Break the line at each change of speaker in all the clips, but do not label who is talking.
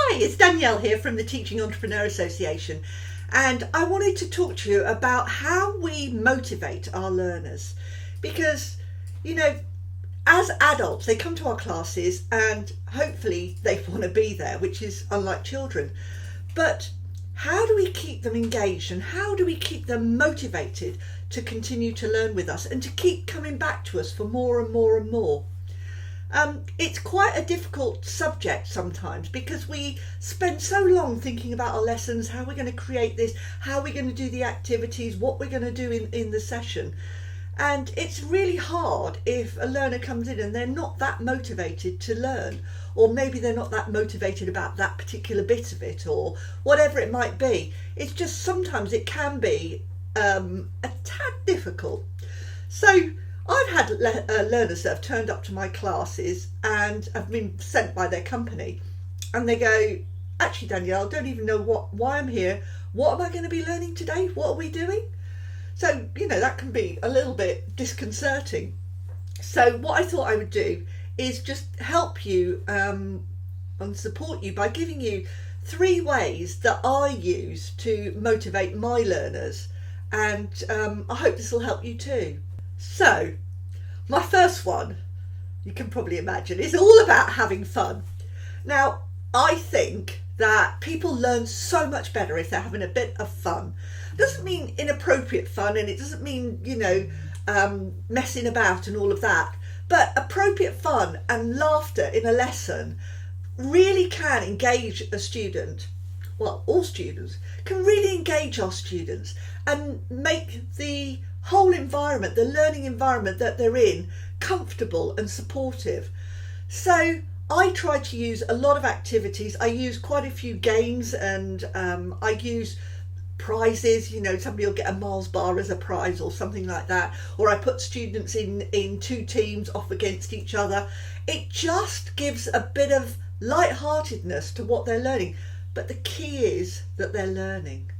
Hi, it's Danielle here from the Teaching Entrepreneur Association, and I wanted to talk to you about how we motivate our learners because, as adults, they come to our classes and hopefully they want to be there, which is unlike children. But how do we keep them engaged and how do we keep them motivated to continue to learn with us and to keep coming back to us for more and more and more? It's quite a difficult subject sometimes because we spend so long thinking about our lessons, how we're going to create this, how we're going to do the activities, what we're going to do in the session. And it's really hard if a learner comes in and they're not that motivated to learn, or maybe they're not that motivated about that particular bit of it, or whatever it might be. It's just sometimes it can be a tad difficult. So I've had learners that have turned up to my classes and have been sent by their company, and they go, actually Danielle, I don't even know why I'm here. What am I going to be learning today? What are we doing? So, that can be a little bit disconcerting. So what I thought I would do is just help you and support you by giving you 3 ways that I use to motivate my learners, and I hope this will help you too. So, my first one, you can probably imagine, is all about having fun. Now, I think that people learn so much better if they're having a bit of fun. It doesn't mean inappropriate fun, and it doesn't mean, messing about and all of that. But appropriate fun and laughter in a lesson really can engage a student. Well, all students can really engage our students and make the whole environment, the learning environment that they're in, comfortable and supportive. So I try to use a lot of activities. I use quite a few games, and I use prizes. Somebody will get a Mars bar as a prize or something like that, or I put students in 2 teams off against each other. It just gives a bit of lightheartedness to what they're learning, but the key is that they're learning.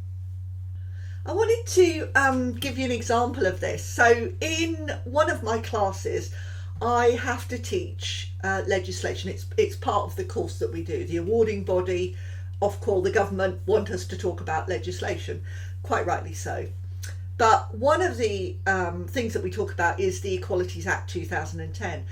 I wanted to give you an example of this. So in one of my classes, I have to teach legislation. It's part of the course that we do. The awarding body, Ofqual, the government, want us to talk about legislation, quite rightly so. But one of the things that we talk about is the Equalities Act 2010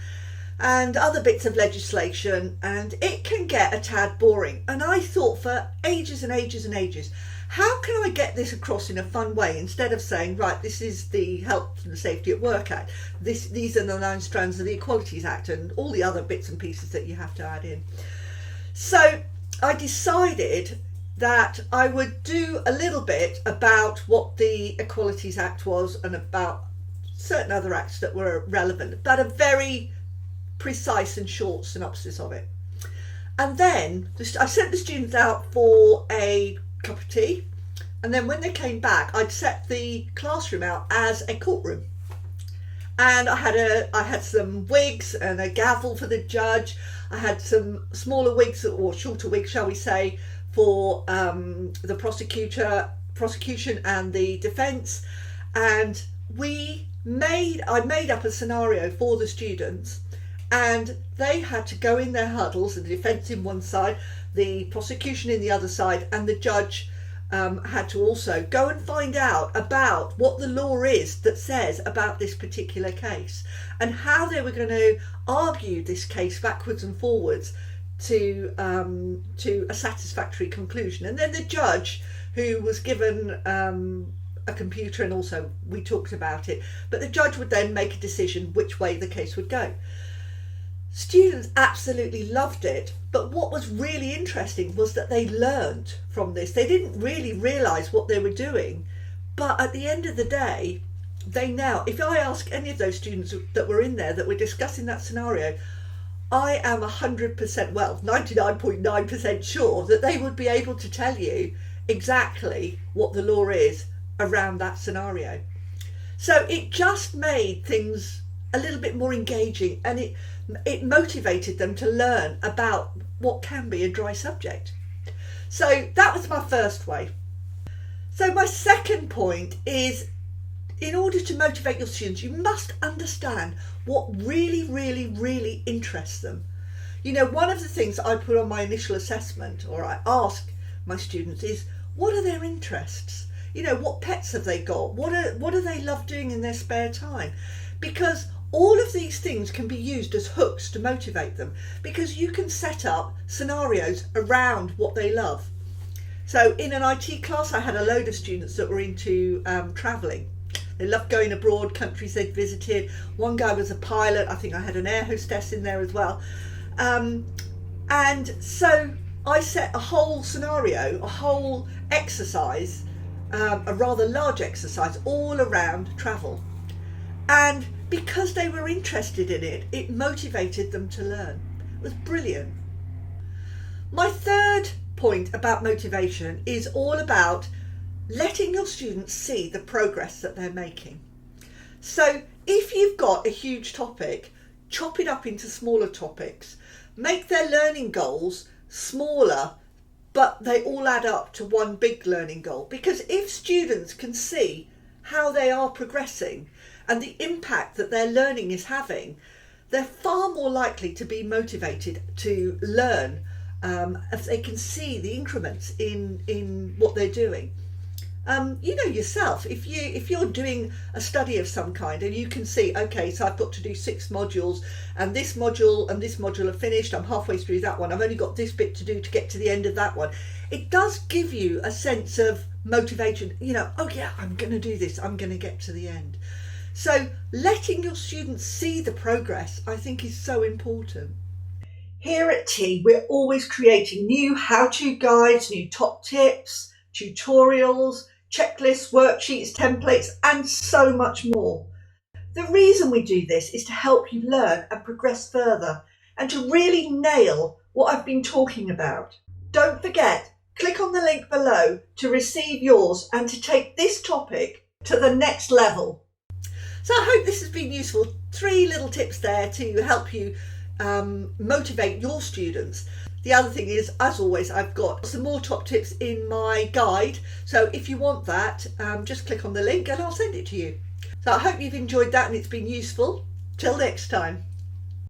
and other bits of legislation, and it can get a tad boring. And I thought for ages and ages and ages, how can I get this across in a fun way instead of saying, right, this is the Health and Safety at Work Act, these are the 9 strands of the Equalities Act and all the other bits and pieces that you have to add in. So I decided that I would do a little bit about what the Equalities Act was and about certain other acts that were relevant, but a very precise and short synopsis of it. And then I sent the students out for a cup of tea, and then when they came back, I'd set the classroom out as a courtroom, and I had some wigs and a gavel for the judge. I had some smaller wigs, or shorter wigs shall we say, for the prosecution and the defence, and I made up a scenario for the students, and they had to go in their huddles, the defence in one side, the prosecution in the other side, and the judge had to also go and find out about what the law is that says about this particular case and how they were going to argue this case backwards and forwards to a satisfactory conclusion. And then the judge, who was given a computer, and also we talked about it, but the judge would then make a decision which way the case would go. Students absolutely loved it, but what was really interesting was that they learned from this. They didn't really realise what they were doing, but at the end of the day, they now, if I ask any of those students that were in there that were discussing that scenario, I am 100%, well, 99.9% sure that they would be able to tell you exactly what the law is around that scenario. So it just made things a little bit more engaging, and it motivated them to learn about what can be a dry subject. So that was my first way. So my second point is, in order to motivate your students, you must understand what really, really, really interests them. One of the things I put on my initial assessment, or I ask my students, is what are their interests? What pets have they got? What do they love doing in their spare time? Because all of these things can be used as hooks to motivate them, because you can set up scenarios around what they love. So in an IT class, I had a load of students that were into travelling. They loved going abroad, countries they'd visited. One guy was a pilot. I think I had an air hostess in there as well. And so I set a whole scenario, a whole exercise, a rather large exercise all around travel. And because they were interested in it, it motivated them to learn. It was brilliant. My third point about motivation is all about letting your students see the progress that they're making. So if you've got a huge topic, chop it up into smaller topics. Make their learning goals smaller, but they all add up to one big learning goal. Because if students can see how they are progressing and the impact that their learning is having, they're far more likely to be motivated to learn if they can see the increments in what they're doing. Yourself, if you're doing a study of some kind and you can see, okay, so I've got to do 6 modules and this module are finished, I'm halfway through that one, I've only got this bit to do to get to the end of that one. It does give you a sense of motivation, oh yeah, I'm going to do this, I'm going to get to the end. So letting your students see the progress, I think, is so important. Here at T, we're always creating new how-to guides, new top tips, tutorials, checklists, worksheets, templates, and so much more. The reason we do this is to help you learn and progress further and to really nail what I've been talking about. Don't forget, click on the link below to receive yours and to take this topic to the next level. So I hope this has been useful. 3 little tips there to help you motivate your students. The other thing is, as always, I've got some more top tips in my guide. So if you want that, just click on the link and I'll send it to you. So I hope you've enjoyed that and it's been useful. Till next time.